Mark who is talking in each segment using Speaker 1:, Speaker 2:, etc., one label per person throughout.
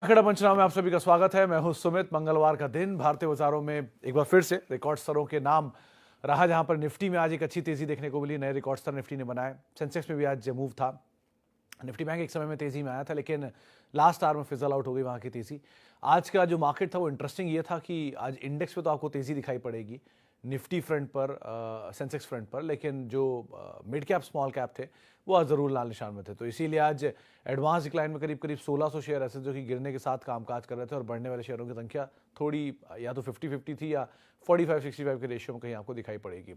Speaker 1: खड़ा पंचनामे में आप सभी का स्वागत है। मैं हूं सुमित। मंगलवार का दिन भारतीय बाजारों में एक बार फिर से रिकॉर्ड स्तरों के नाम रहा, जहां पर निफ्टी में आज एक अच्छी तेजी देखने को मिली। नए रिकॉर्ड स्तर निफ्टी ने बनाए। सेंसेक्स में भी आज मूव था। निफ्टी बैंक एक समय में तेजी में आया था, लेकिन लास्ट आवर में फिजल आउट हो गई वहां की तेजी। आज का जो मार्केट था वो इंटरेस्टिंग ये था कि आज इंडेक्स पे तो आपको तेजी दिखाई पड़ेगी, निफ्टी फ्रंट पर, सेंसेक्स फ्रंट पर, लेकिन जो मिड कैप स्मॉल कैप थे वो आज जरूर लाल निशान में थे। तो इसीलिए आज एडवांस डिक्लाइन में करीब करीब 1600 शेयर ऐसे जो कि गिरने के साथ कामकाज कर रहे थे, और बढ़ने वाले शेयरों की संख्या थोड़ी या तो 50-50 थी या 45-65 के रेशियो में कहीं आपको दिखाई पड़ेगी।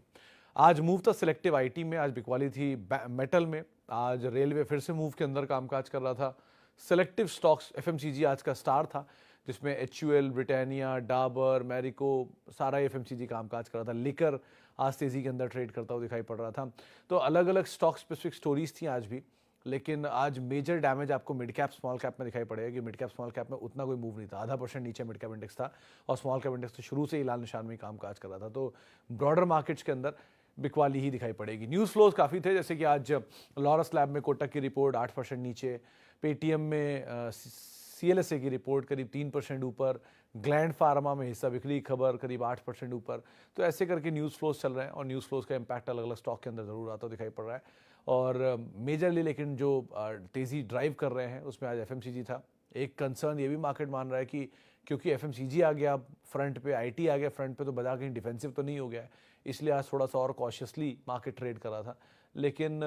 Speaker 1: आज मूव था सिलेक्टिव आईटी में, आज बिकवाली थी मेटल में, आज रेलवे फिर से मूव के अंदर कामकाज कर रहा था। सिलेक्टिव स्टॉक्स एफएमसीजी आज का स्टार था, जिसमें एचयूएल, ब्रिटानिया, डाबर, मैरिको, सारा एफएमसीजी कामकाज कर रहा था। लिकर आज तेजी के अंदर ट्रेड करता हुआ दिखाई पड़ रहा था। तो अलग अलग स्टॉक स्पेसिफिक स्टोरीज थी आज भी, लेकिन आज मेजर डैमेज आपको मिड कैप स्मॉल कैप में दिखाई पड़ेगा कि मिड कैप स्मॉल कैप में उतना कोई मूव नहीं था। 0.5% नीचे मिड कैप इंडेक्स था, और स्मॉल कैप इंडेक्स तो शुरू से ही लाल निशान में कामकाज कर रहा था। तो ब्रॉडर मार्केट्स के अंदर बिकवाली ही दिखाई पड़ेगी। न्यूज़ फ्लोज काफ़ी थे, जैसे कि आज लॉरस लैब में कोटक की रिपोर्ट 8% नीचे, पेटीएम में सीएलएसए की रिपोर्ट करीब 3% ऊपर, ग्लैंड फार्मा में हिस्सा बिक्री की खबर करीब 8% ऊपर। तो ऐसे करके न्यूज़ फ्लोज चल रहे हैं, और न्यूज़ फ्लोज का इंपैक्ट अलग अलग स्टॉक के अंदर ज़रूर आता दिखाई पड़ रहा है। और मेजरली लेकिन जो तेज़ी ड्राइव कर रहे हैं उसमें आज एफएमसीजी था। एक कंसर्न ये भी मार्केट मान रहा है कि क्योंकि एफएमसीजी आ गया फ्रंट पे, आईटी आ गया फ्रंट पे, तो बाजार कहीं डिफेंसिव तो नहीं हो गया है, इसलिए आज थोड़ा सा और कॉशियसली मार्केट ट्रेड कर रहा था। लेकिन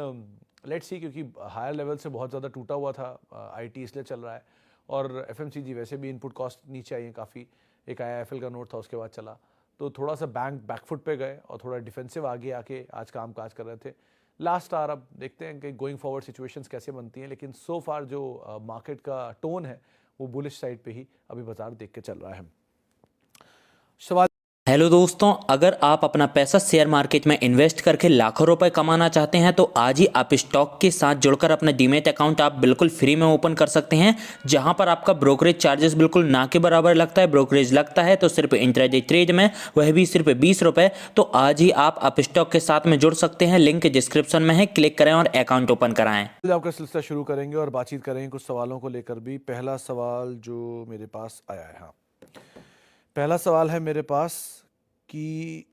Speaker 1: लेट्स सी, क्योंकि हायर लेवल से बहुत ज़्यादा टूटा हुआ था आईटी, इसलिए चल रहा है। और एफएमसीजी वैसे भी इनपुट कॉस्ट नीचे आई है काफ़ी। एक आईआईएफएल का नोट था, उसके बाद चला, तो थोड़ा सा बैंक बैकफुट पे गए और थोड़ा डिफेंसिव आगे आके आज काम काज कर रहे थे। लास्ट आवर अब देखते हैं कि गोइंग फॉरवर्ड सिचुएशंस कैसे बनती हैं, लेकिन सो फार जो मार्केट का टोन है वो बुलिश साइड पे ही अभी बाजार देख के चल रहा है। सवाल।
Speaker 2: हेलो दोस्तों, अगर आप अपना पैसा शेयर मार्केट में इन्वेस्ट करके लाखों रुपए कमाना चाहते हैं तो आज ही आप स्टॉक के साथ जुड़कर अपना डीमैट अकाउंट आप बिल्कुल फ्री में ओपन कर सकते हैं, जहां पर आपका ब्रोकरेज चार्जेस बिल्कुल ना के बराबर लगता है। ब्रोकरेज लगता है तो सिर्फ इंट्राडे ट्रेड में, वह भी सिर्फ 20 रुपए। तो आज ही आप स्टॉक के साथ में जुड़ सकते हैं, लिंक डिस्क्रिप्शन में है, क्लिक करें और अकाउंट ओपन कराएं।
Speaker 1: आपका सिलसिला शुरू करेंगे और बातचीत करेंगे कुछ सवालों को लेकर भी। पहला सवाल जो मेरे पास आया है, हाँ, पहला सवाल है मेरे पास कि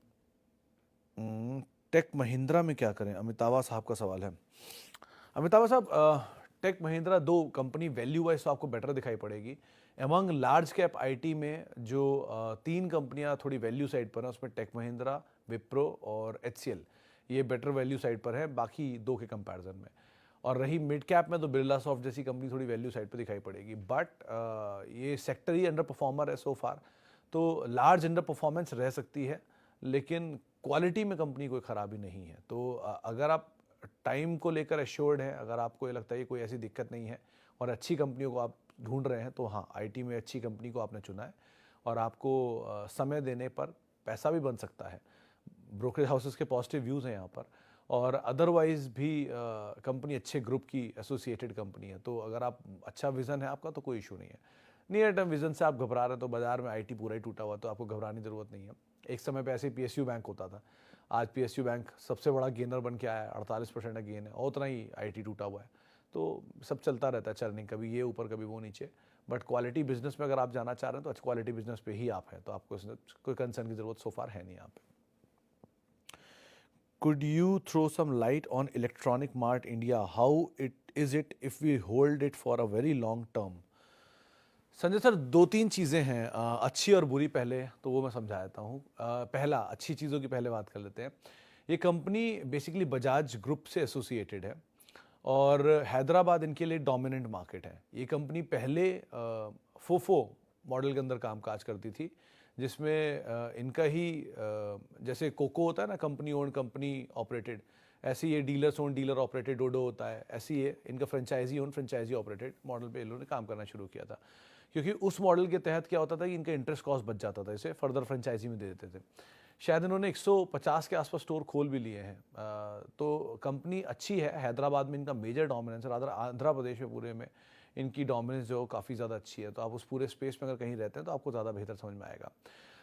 Speaker 1: टेक महिंद्रा में क्या करें। अमिताभा साहब का सवाल है। अमिताभा साहब, टेक महिंद्रा दो कंपनी वैल्यू वाइज तो आपको बेटर दिखाई पड़ेगी। एमंग लार्ज कैप आईटी में जो तीन कंपनियां थोड़ी वैल्यू साइड पर हैं, उसमें टेक महिंद्रा, विप्रो और एचसीएल, ये बेटर वैल्यू साइड पर है बाकी दो के कंपैरिजन में। और रही मिड कैप में तो बिरला सॉफ्ट जैसी कंपनी थोड़ी वैल्यू साइड पर दिखाई पड़ेगी, बट ये सेक्टर ही अंडर परफॉर्मर है सो फार। तो लार्ज अंडर परफॉर्मेंस रह सकती है, लेकिन क्वालिटी में कंपनी कोई खराबी नहीं है। तो अगर आप टाइम को लेकर एश्योर्ड हैं, अगर आपको ये लगता है कि कोई ऐसी दिक्कत नहीं है और अच्छी कंपनियों को आप ढूंढ रहे हैं, तो हाँ, आईटी में अच्छी कंपनी को आपने चुना है, और आपको समय देने पर पैसा भी बन सकता है। ब्रोकरेज हाउसेस के पॉजिटिव व्यूज़ हैं यहाँ पर, और अदरवाइज भी कंपनी अच्छे ग्रुप की एसोसिएटेड कंपनी है। तो अगर आप अच्छा विज़न है आपका तो कोई इशू नहीं है। नियर टर्म विजन से आप घबरा रहे हैं तो बाजार में आईटी पूरा ही टूटा हुआ, तो आपको घबराने की जरूरत नहीं है। एक समय पे ऐसे ही पीएसयू बैंक होता था, आज पीएसयू बैंक सबसे बड़ा गेनर बन के आया है, 48% का गेन है, और उतना ही आईटी टूटा हुआ है। तो सब चलता रहता है चर्निंग, कभी ये ऊपर कभी वो नीचे। बट क्वालिटी बिजनेस में अगर आप जाना चाह रहे हैं तो अच्छा क्वालिटी बिजनेस पे ही आप हैं, तो आपको कोई कंसर्न की जरूरत सो फार है नहीं यहाँ पे। Could you throw some light on Electronic Mart India? How is it if we hold it for a very long term? Sanjay sir, दो तीन चीज़ें हैं, अच्छी और बुरी। पहले तो वो मैं समझा देता हूँ। पहला, अच्छी चीज़ों की पहले बात कर लेते हैं। ये कंपनी बेसिकली बजाज ग्रुप से एसोसिएटेड है, और हैदराबाद इनके लिए डोमिनेंट मार्केट है। ये कंपनी पहले फोफो मॉडल के अंदर कामकाज करती थी, जिसमें इनका ही जैसे कोको होता है ना, कंपनी ओन कंपनी ऑपरेटेड, ऐसे ये dealers own dealer operated DODO होता है, ऐसे ये इनका franchisee own franchisee operated model पे इन लोगों ने काम करना शुरू किया था। क्योंकि उस मॉडल के तहत क्या होता था कि इनका इंटरेस्ट कॉस्ट बच जाता था, इसे फर्दर फ्रेंचाइजी में दे देते थे। शायद इन्होंने 150 के आसपास स्टोर खोल भी लिए हैं। तो कंपनी अच्छी है। हैदराबाद में इनका मेजर डोमिनेंस है, रादर आंध्र प्रदेश में पूरे में इनकी डोमिनेंस जो काफ़ी ज़्यादा अच्छी है। तो आप उस पूरे स्पेस में अगर कहीं रहते हैं तो आपको ज़्यादा बेहतर समझ में आएगा।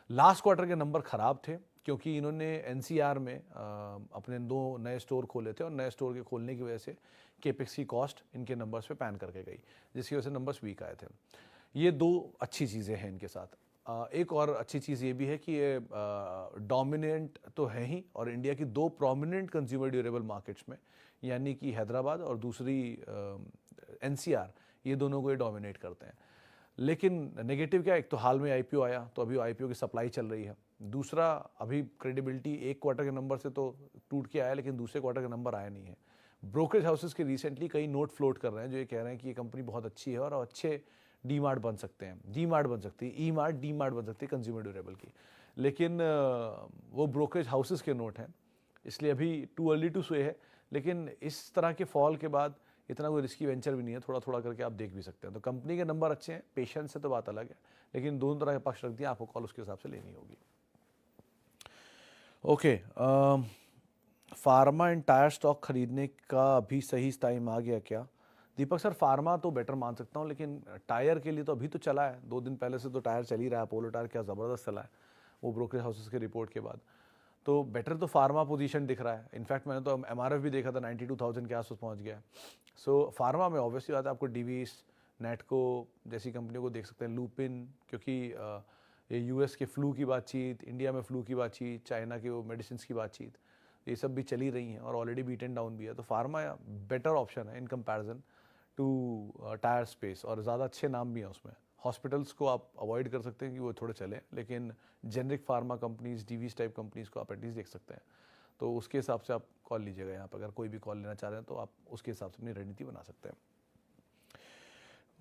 Speaker 1: लास्ट क्वार्टर के नंबर ख़राब थे, क्योंकि इन्होंने एनसीआर में अपने दो नए स्टोर खोले थे, और नए स्टोर के खोलने की वजह से केपेक्स की कॉस्ट इनके नंबर्स पे पैन करके गई, जिसकी वजह से नंबर्स वीक आए थे। ये दो अच्छी चीज़ें हैं इनके साथ। एक और अच्छी चीज़ ये भी है कि ये डोमिनेंट तो है ही, और इंडिया की दो प्रोमिनेंट कंज्यूमर ड्यूरेबल मार्केट्स में, यानी कि हैदराबाद और दूसरी एनसीआर, ये दोनों को ये डोमिनेट करते हैं। लेकिन नेगेटिव क्या है, एक तो हाल में आईपीओ आया, तो अभी आईपीओ की सप्लाई चल रही है। दूसरा, अभी क्रेडिबिलिटी एक क्वार्टर के नंबर से तो टूट के आया, लेकिन दूसरे क्वार्टर का नंबर आया नहीं है। ब्रोकरेज हाउसेस के रिसेंटली कई नोट फ्लोट कर रहे हैं जो ये कह रहे हैं कि ये कंपनी बहुत अच्छी है और अच्छे डी मार्ट बन सकते हैं, जी मार्ट बन सकती है, ई मार्ट, डी मार्ट बन सकती है कंज्यूमर ड्यूरेबल की। लेकिन वो ब्रोकरेज हाउसेस के नोट हैं, इसलिए अभी टू अर्ली टू से है। लेकिन इस तरह के फॉल के बाद इतना कोई रिस्की वेंचर भी नहीं है, थोड़ा थोड़ा करके आप देख भी सकते हैं। तो कंपनी के नंबर अच्छे हैं, पेशेंस से तो बात अलग है, लेकिन दोनों तरह के पक्ष रख दिया, आपको कॉल उसके हिसाब से लेनी होगी। Okay, pharma and tyre stock खरीदने का अभी सही टाइम आ गया क्या? दीपक सर, फार्मा तो बेटर मान सकता हूँ, लेकिन टायर के लिए तो अभी तो चला है, 2 दिन पहले से तो टायर चल ही रहा है। अपोलो टायर क्या ज़बरदस्त चला है वो ब्रोकरेज हाउसेस के रिपोर्ट के बाद। तो बेटर तो फार्मा पोजीशन दिख रहा है। इनफैक्ट मैंने तो एमआरएफ भी देखा था, 92,000 के आसपास पहुंच गया है। सो फार्मा में ऑब्वियसली बात है, आपको डीवीस, नेटको जैसी कंपनियों को देख सकते हैं, लूपिन, क्योंकि ये यूएस के फ्लू की बातचीत, इंडिया में फ्लू की बातचीत, चाइना के वो मेडिसिन की बातचीत, ये सब भी चली रही हैं और ऑलरेडी बीटन डाउन भी है। तो फार्मा बेटर ऑप्शन है in comparison to tyre space, और ज़्यादा अच्छे नाम भी हैं उसमें। हॉस्पिटल्स को आप अवॉइड कर सकते हैं कि वो थोड़े चले, लेकिन generic pharma companies, Divi's type companies को आप एटलीस्ट देख सकते हैं। तो उसके हिसाब से आप कॉल लीजिएगा यहाँ पर, अगर कोई भी कॉल लेना चाह रहे हैं तो आप उसके हिसाब से अपनी रणनीति बना सकते हैं।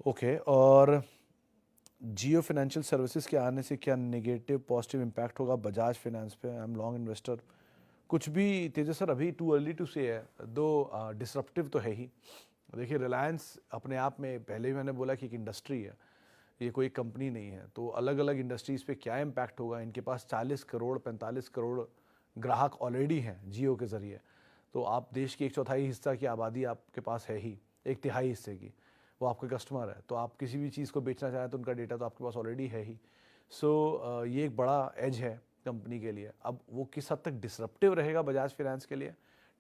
Speaker 1: ओके, और जियो फाइनेंशियल सर्विसेज के आने से क्या नेगेटिव पॉजिटिव इम्पैक्ट होगा बजाज फाइनेंस पे? I am long investor. कुछ भी तेजस सर, अभी टू अर्ली टू से है, दो डिसरप्टिव तो है ही। देखिए, रिलायंस अपने आप में, पहले भी मैंने बोला कि एक इंडस्ट्री है, ये कोई कंपनी नहीं है। तो अलग अलग इंडस्ट्रीज़ पे क्या इम्पैक्ट होगा, इनके पास 40 करोड़ 45 करोड़ ग्राहक ऑलरेडी हैं जियो के ज़रिए। तो आप देश की 1/4 हिस्सा की आबादी आपके पास है ही, 1/3 हिस्से की वो आपके कस्टमर है। तो आप किसी भी चीज़ को बेचना चाहें तो उनका डेटा तो आपके पास ऑलरेडी है ही। सो ये एक बड़ा एज है कंपनी के लिए। अब वो किस हद तक डिसरप्टिव रहेगा बजाज फाइनेंस के लिए,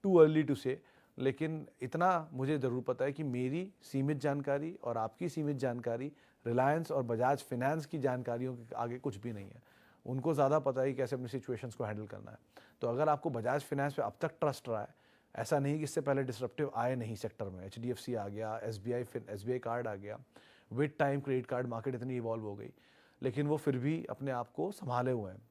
Speaker 1: टू अर्ली टू से। लेकिन इतना मुझे ज़रूर पता है कि मेरी सीमित जानकारी और आपकी सीमित जानकारी रिलायंस और बजाज फाइनेंस की जानकारियों के आगे कुछ भी नहीं है। उनको ज़्यादा पता है कि कैसे अपनी सिचुएशंस को हैंडल करना है। तो अगर आपको बजाज फाइनेंस पे अब तक ट्रस्ट रहा है, ऐसा नहीं कि इससे पहले डिसरप्टिव आए नहीं सेक्टर में, एचडीएफसी आ गया, एसबीआई कार्ड आ गया, with time credit card market इतनी इवॉल्व हो गई, लेकिन वो फिर भी अपने आप को संभाले हुए हैं।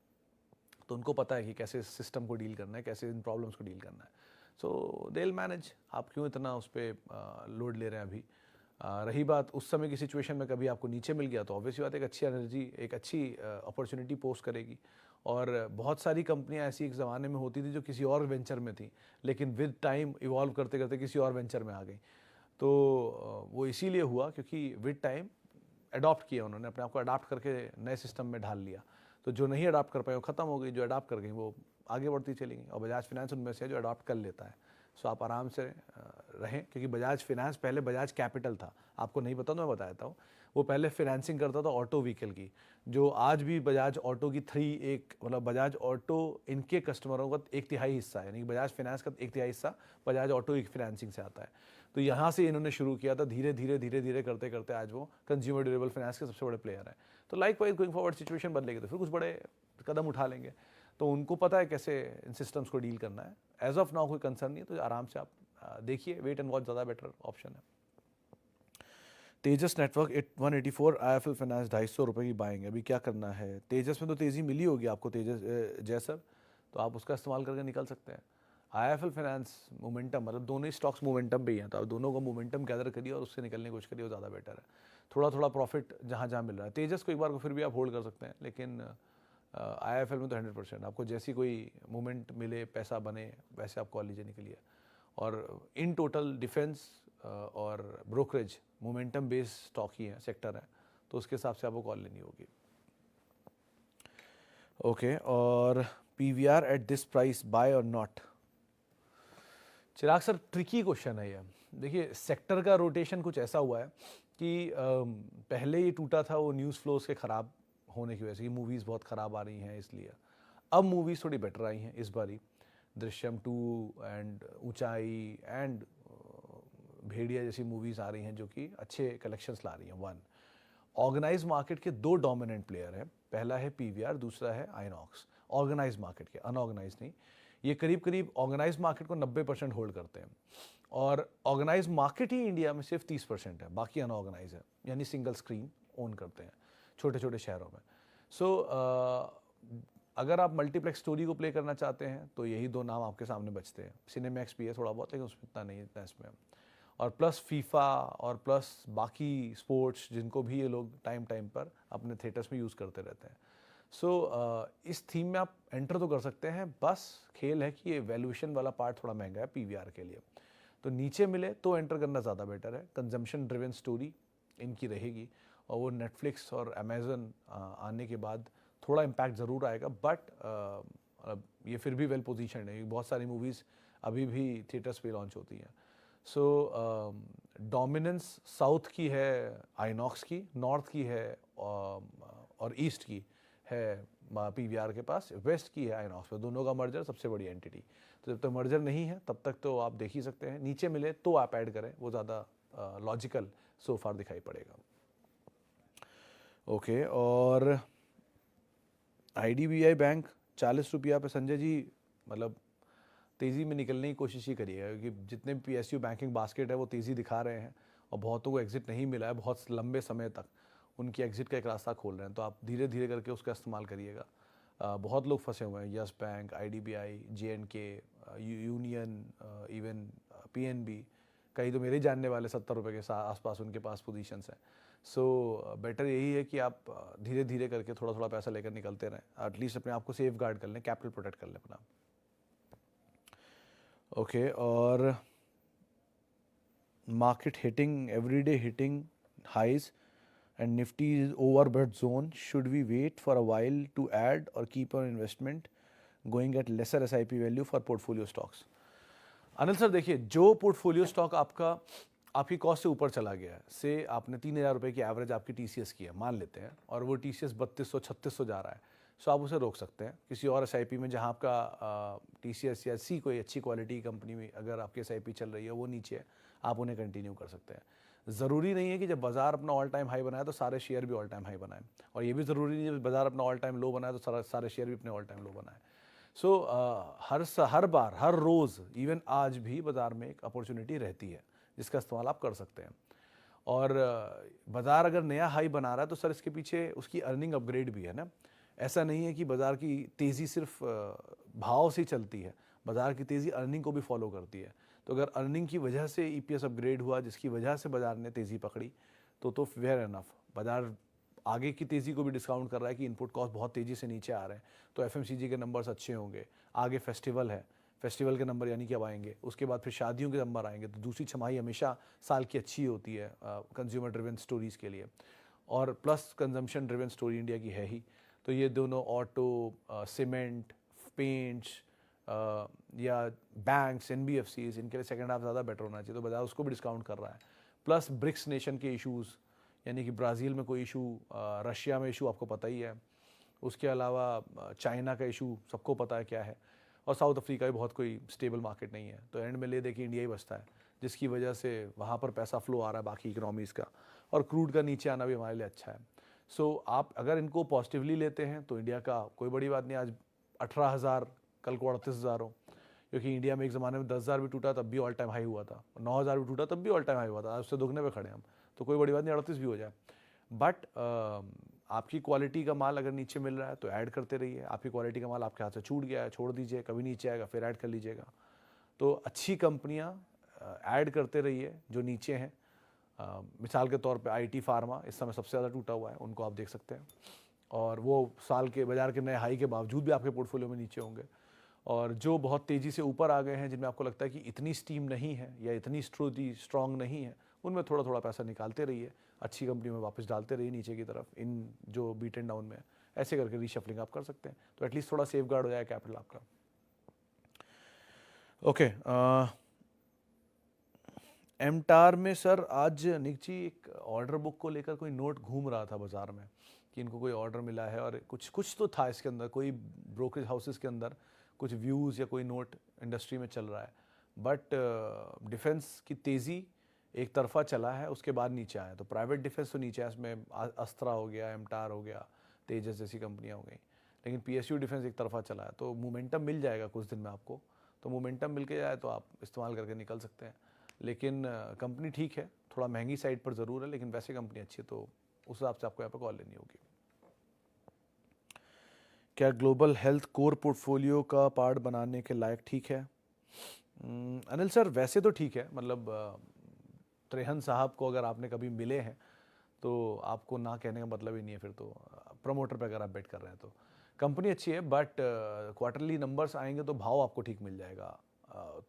Speaker 1: तो उनको पता है कि कैसे इस सिस्टम को डील करना है, कैसे इन प्रॉब्लम्स को डील करना है। सो दे विल मैनेज। आप क्यों इतना उस पर लोड ले रहे हैं अभी? रही बात उस समय की सिचुएशन में, कभी आपको नीचे मिल गया तो ऑब्वियसली बात है, एक अच्छी एनर्जी, एक अच्छी अपॉर्चुनिटी पोस्ट करेगी। और बहुत सारी कंपनियां ऐसी एक ज़माने में होती थी जो किसी और वेंचर में थी, लेकिन विद टाइम इवॉल्व करते करते किसी और वेंचर में आ गई। तो वो इसीलिए हुआ क्योंकि विद टाइम अडॉप्ट किया उन्होंने, अपने आप को अडॉप्ट करके नए सिस्टम में ढाल लिया। तो जो नहीं अडॉप्ट कर पाए वो ख़त्म हो गई, जो अडॉप्ट कर गई वो आगे बढ़ती चली गई। और बजाज फाइनेंस उनमें से है जो अडॉप्ट कर लेता है। सो आप आराम से रहें, क्योंकि बजाज फाइनेंस पहले बजाज कैपिटल था, आपको नहीं पता तो मैं बता देता हूँ। वो पहले फाइनेंसिंग करता था ऑटो व्हीकल की, जो आज भी बजाज ऑटो की मतलब बजाज ऑटो इनके कस्टमरों का 1/3 हिस्सा है, यानी कि बजाज फाइनेंस का 1/3 हिस्सा बजाज ऑटो की फाइनेंसिंग से आता है। तो यहाँ से इन्होंने शुरू किया था, धीरे धीरे करते करते आज वो कंज्यूमर ड्यूरेबल फाइनेंस के सबसे बड़े प्लेयर हैं। तो like wise going forward situation बदलेगी तो फिर कुछ बड़े कदम उठा लेंगे। तो उनको पता है कैसे इन सिस्टम्स को डील करना है। एज ऑफ नाउ कोई कंसर्न नहीं है, तो आराम से आप देखिए, वेट एंड वॉच ज़्यादा बेटर ऑप्शन है। तेजस नेटवर्क 184, आईएफएल फाइनेंस 250 रुपये की बाइंग, अभी क्या करना है? तेजस में तो तेज़ी मिली होगी आपको, तेजस जय सर, तो आप उसका इस्तेमाल करके निकल सकते हैं। आईएफएल फाइनेंस मोमेंटम, मतलब दोनों ही स्टॉक्स मोमेंटम पे ही हैं, तो आप दोनों को मोमेंटम गैदर करिए और उससे निकलने की कोशिश करिए, वो ज़्यादा बेटर है। थोड़ा थोड़ा प्रॉफिट जहाँ जहाँ मिल रहा है। तेजस को एक बार को फिर भी आप होल्ड कर सकते हैं, लेकिन आईएफएल में तो 100% आपको जैसी कोई मूवमेंट मिले, पैसा बने, वैसे आप कॉल लीजिए, निकलिए। और इन टोटल डिफेंस और ब्रोकरेज मोमेंटम बेस्ड स्टॉक ही है, सेक्टर है, तो उसके हिसाब से आपको कॉल लेनी होगी। ओके, और PVR at this price, buy और not? Chirag sir, tricky question है ये। देखिए, सेक्टर का रोटेशन कुछ ऐसा हुआ है कि पहले ये टूटा था वो न्यूज़ फ्लोज के ख़राब होने की वजह से, मूवीज़ बहुत ख़राब आ रही हैं इसलिए। अब मूवीज़ थोड़ी बेटर आई हैं इस बारी, दृश्यम 2 एंड ऊंचाई एंड भेड़िया जैसी मूवीज़ आ रही हैं जो कि अच्छे कलेक्शंस ला रही हैं, 1। ऑर्गेनाइज मार्केट के दो डोमिनेंट प्लेयर हैं, पहला है पीवीआर, दूसरा है आइनॉक्स। ऑर्गेनाइज मार्केट के, अनऑर्गेनाइज नहीं। ये करीब करीब ऑर्गेनाइज मार्केट को 90% होल्ड करते हैं, और ऑर्गेनाइज मार्केट ही इंडिया में सिर्फ 30% है, बाकी अनऑर्गेनाइज है, यानी सिंगल स्क्रीन ओन करते हैं छोटे छोटे शहरों में। सो अगर आप मल्टीप्लेक्स स्टोरी को प्ले करना चाहते हैं तो यही दो नाम आपके सामने बचते हैं। सिनेमैक्स भी है थोड़ा बहुत, लेकिन उसमें इतना नहीं है इसमें। और प्लस फीफा और प्लस बाकी स्पोर्ट्स जिनको भी ये लोग टाइम टाइम पर अपने थिएटर्स में यूज़ करते रहते हैं। सो इस थीम में आप एंटर तो कर सकते हैं, बस खेल है कि ये वैल्यूएशन वाला पार्ट थोड़ा महंगा है पीवीआर के लिए। तो नीचे मिले तो एंटर करना ज़्यादा बेटर है। कंजम्पशन ड्रिवन स्टोरी इनकी रहेगी, और वो नेटफ्लिक्स और अमेज़न आने के बाद थोड़ा इम्पैक्ट ज़रूर आएगा, बट ये फिर भी वेल पोजीशन है। बहुत सारी मूवीज़ अभी भी थिएटर्स पे लॉन्च होती हैं। सो डोमिनेंस साउथ की है आइनॉक्स की, नॉर्थ की है और ईस्ट की है पीवीआर के पास, वेस्ट की है आइनॉक्स पे। दोनों का मर्जर सबसे बड़ी एंटिटी। तो जब तक मर्जर नहीं है तब तक तो आप देख ही सकते हैं। नीचे मिले तो आप ऐड करें, वो ज़्यादा लॉजिकल सो फार दिखाई पड़ेगा। ओके, और आईडीबीआई बैंक 40 रुपया पे संजय जी, मतलब तेज़ी में निकलने की कोशिश ही करिएगा, क्योंकि जितने भी पीएसयू बैंकिंग बास्केट है वो तेज़ी दिखा रहे हैं, और बहुतों को एग्जिट नहीं मिला है बहुत लंबे समय तक। उनकी एग्जिट का एक रास्ता खोल रहे हैं, तो आप धीरे धीरे करके उसका इस्तेमाल करिएगा। बहुत लोग फंसे हुए हैं, yes bank, IDBI, JNK, union, even PNB, कई तो मेरे जानने वाले 70 रुपये के आसपास उनके पास पोजीशंस हैं। सो बेटर यही है कि आप धीरे धीरे करके थोड़ा थोड़ा पैसा लेकर निकलते रहें, एटलीस्ट अपने आप को सेफ गार्ड कर लें, कैपिटल प्रोटेक्ट कर लें अपना। ओके, और market hitting, everyday hitting highs and Nifty is overbought zone. Should we wait for a while to add or keep our investment going at lesser SIP value for portfolio stocks? Anil sir देखिए, जो portfolio stock आपकी cost से ऊपर चला गया है, से आपने 3000 रुपये की एवरेज आपकी टीसीएस की है मान लेते हैं, और वो टीसीएस 3200-3600 जा रहा है, सो आप उसे रोक सकते हैं किसी और एसआईपी में, जहां आपका टीसीएस या सी कोई अच्छी क्वालिटी कंपनी में अगर आपकी एसआईपी चल रही है वो नीचे है, आप उन्हें कंटिन्यू कर सकते हैं। ज़रूरी नहीं है कि जब बाजार अपना ऑल टाइम हाई बनाए तो सारे शेयर भी ऑल टाइम हाई बनाएं, और ये भी ज़रूरी नहीं है जब बाजार अपना ऑल टाइम लो बनाए तो सारे शेयर भी अपने ऑल टाइम लो बनाएं। सो हर बार, हर रोज़, इवन आज भी बाजार में एक अपॉर्चुनिटी रहती है जिसका इस्तेमाल आप कर सकते हैं। और बाजार अगर नया हाई बना रहा है तो सर इसके पीछे उसकी अर्निंग अपग्रेड भी है ना। ऐसा नहीं है कि बाजार की तेज़ी सिर्फ भाव से चलती है, बाजार की तेज़ी अर्निंग को भी फॉलो करती है। तो अगर अर्निंग की वजह से ईपीएस अपग्रेड हुआ, जिसकी वजह से बाजार ने तेज़ी पकड़ी, तो फेयर एनफ। बाजार आगे की तेज़ी को भी डिस्काउंट कर रहा है कि इनपुट कॉस्ट बहुत तेज़ी से नीचे आ रहे हैं, तो एफएमसीजी के नंबर्स अच्छे होंगे। आगे फेस्टिवल है, फेस्टिवल के नंबर यानी कि अब आएंगे, उसके बाद फिर शादियों के नंबर आएंगे, तो दूसरी छमाही हमेशा साल की अच्छी होती है कंज्यूमर ड्रिवन स्टोरीज़ के लिए। और plus consumption driven story India की है ही, तो ये दोनों ऑटो, सीमेंट, पेंट्स या बैंक्स, एनबीएफसीज, इनके लिए सेकंड हाफ ज़्यादा बेटर होना चाहिए, तो बाजार उसको भी डिस्काउंट कर रहा है। प्लस ब्रिक्स नेशन के इश्यूज़, यानी कि ब्राज़ील में कोई इशू, रशिया में इशू आपको पता ही है, उसके अलावा चाइना का इशू सबको पता है क्या है, और साउथ अफ्रीका भी बहुत कोई स्टेबल मार्केट नहीं है। तो एंड में ले देखिए इंडिया ही बचता है, जिसकी वजह से वहाँ पर पैसा फ्लो आ रहा है बाकी इकनॉमीज़ का, और क्रूड का नीचे आना भी हमारे लिए अच्छा है। सो आप अगर इनको पॉजिटिवली लेते हैं तो इंडिया का कोई बड़ी बात नहीं, आज 18,000 कल को 38,000 हो, क्योंकि इंडिया में एक ज़माने में 10,000 भी टूटा तब भी ऑल टाइम हाई हुआ था, 9,000 भी टूटा तब भी ऑल टाइम हाई हुआ था, आज उससे दुगने पे खड़े हम, तो कोई बड़ी बात नहीं 38 भी हो जाए। बट आपकी क्वालिटी का माल अगर नीचे मिल रहा है तो ऐड करते रहिए। आपकी क्वालिटी का माल आपके हाथ से छूट गया है, छोड़ दीजिए, कभी नीचे आएगा फिर ऐड कर लीजिएगा। तो अच्छी कंपनियां ऐड करते रहिए जो नीचे हैं। मिसाल के तौर पे आईटी फार्मा इस समय सबसे ज़्यादा टूटा हुआ है, उनको आप देख सकते हैं, और वो साल के बाजार के नए हाई के बावजूद भी आपके पोर्टफोलियो में नीचे होंगे। और जो बहुत तेज़ी से ऊपर आ गए हैं, जिनमें आपको लगता है कि इतनी स्टीम नहीं है या इतनी स्ट्रॉन्ग नहीं है, उनमें थोड़ा थोड़ा पैसा निकालते रहिए, अच्छी कंपनी में वापस डालते रहिए नीचे की तरफ, इन जो बीट एंड डाउन में है, ऐसे करके रीशफलिंग आप कर सकते हैं, तो एटलीस्ट थोड़ा सेफ गार्ड हो जाए कैपिटल आपका। ओके, एमटार में सर आज निक जी एक ऑर्डर बुक को लेकर कोई नोट घूम रहा था बाजार में कि इनको कोई ऑर्डर मिला है, और कुछ तो था इसके अंदर, कोई ब्रोकरेज हाउसेस के अंदर कुछ व्यूज़ या कोई नोट इंडस्ट्री में चल रहा है। बट डिफेंस की तेज़ी एक तरफा चला है, उसके बाद नीचे आया। तो प्राइवेट डिफेंस तो नीचे है, इसमें अस्त्रा हो गया, एमटार हो गया, तेजस जैसी कंपनियां हो गई। लेकिन पीएसयू डिफेंस एक तरफा चला है, तो मोमेंटम मिल जाएगा कुछ दिन में आपको। तो मोमेंटम मिल के जाए तो आप इस्तेमाल करके निकल सकते हैं। लेकिन कंपनी ठीक है, थोड़ा महंगी साइड पर ज़रूर है, लेकिन वैसे कंपनी अच्छी है, तो उस हिसाब से आपको यहाँ पर कॉल लेनी होगी। क्या ग्लोबल हेल्थ कोर पोर्टफोलियो का पार्ट बनाने के लायक ठीक है? अनिल सर, वैसे तो ठीक है, मतलब त्रेहन साहब को अगर आपने कभी मिले हैं तो आपको ना कहने का मतलब ही नहीं है। फिर तो प्रमोटर पे अगर आप बेट कर रहे हैं तो कंपनी अच्छी है, बट क्वार्टरली नंबर्स आएंगे तो भाव आपको ठीक मिल जाएगा।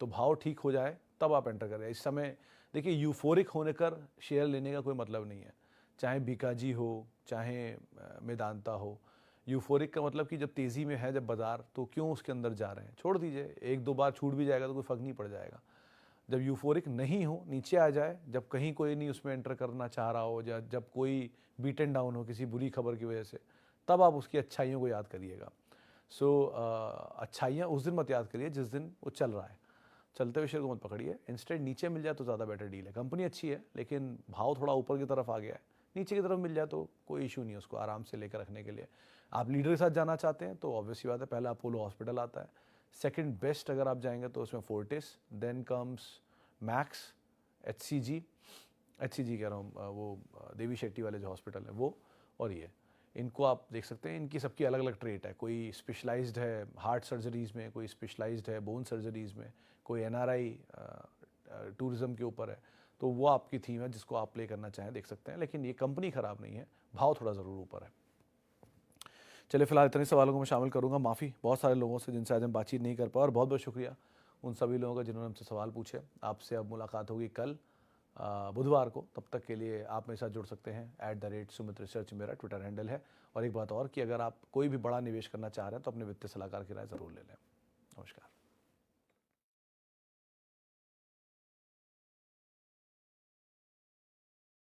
Speaker 1: तो भाव ठीक हो जाए तब आप एंटर करें। इस समय देखिए, यूफोरिक होने कर शेयर लेने का कोई मतलब नहीं है, चाहे बीकाजी हो, चाहे मेदांता हो। यूफोरिक का मतलब कि जब तेज़ी में है जब बाजार, तो क्यों उसके अंदर जा रहे हैं, छोड़ दीजिए। एक दो बार छूट भी जाएगा तो कोई फ़र्क नहीं पड़ जाएगा। जब यूफोरिक नहीं हो, नीचे आ जाए, जब कहीं कोई नहीं उसमें एंटर करना चाह रहा हो, या जब कोई बीट एंड डाउन हो किसी बुरी खबर की वजह से, तब आप उसकी अच्छाइयों को याद करिएगा। सो अच्छाइयाँ उस दिन मत याद करिए जिस दिन वो चल रहा है। चलते हुए शेयर को मत पकड़िए, इंस्टेड नीचे मिल जाए तो ज़्यादा बेटर डील है। कंपनी अच्छी है, लेकिन भाव थोड़ा ऊपर की तरफ आ गया है, नीचे की तरफ मिल जाए तो कोई इशू नहीं है उसको आराम से लेकर रखने के लिए। आप लीडर के साथ जाना चाहते हैं तो ऑब्वियसली बात है, पहला अपोलो हॉस्पिटल आता है। सेकंड बेस्ट अगर आप जाएंगे तो उसमें Fortis, then comes Max, HCG कह रहा हूँ, वो देवी शेट्टी वाले जो हॉस्पिटल है वो, और ये, इनको आप देख सकते हैं। इनकी सबकी अलग अलग ट्रेट है, कोई स्पेशलाइज्ड है हार्ट सर्जरीज़ में, कोई स्पेशलाइज्ड है बोन सर्जरीज़ में, कोई NRI टूरिज़्म के ऊपर है। तो वो आपकी थीम है, जिसको आप प्ले करना चाहें देख सकते हैं। लेकिन ये कंपनी ख़राब नहीं है, भाव थोड़ा ज़रूर ऊपर है। चलिए, फिलहाल इतने सवालों को मैं शामिल करूंगा। माफ़ी बहुत सारे लोगों से जिनसे आज हम बातचीत नहीं कर पाए, और बहुत बहुत शुक्रिया उन सभी लोगों का जिन्होंने हमसे सवाल पूछे। आपसे अब मुलाकात होगी कल बुधवार को। तब तक के लिए आप मेरे साथ जुड़ सकते हैं। @Sumit Research मेरा ट्विटर हैंडल है। और एक बात और कि अगर आप कोई भी बड़ा निवेश करना चाह रहे हैं तो अपने वित्तीय सलाहकार की राय ज़रूर ले लें। नमस्कार।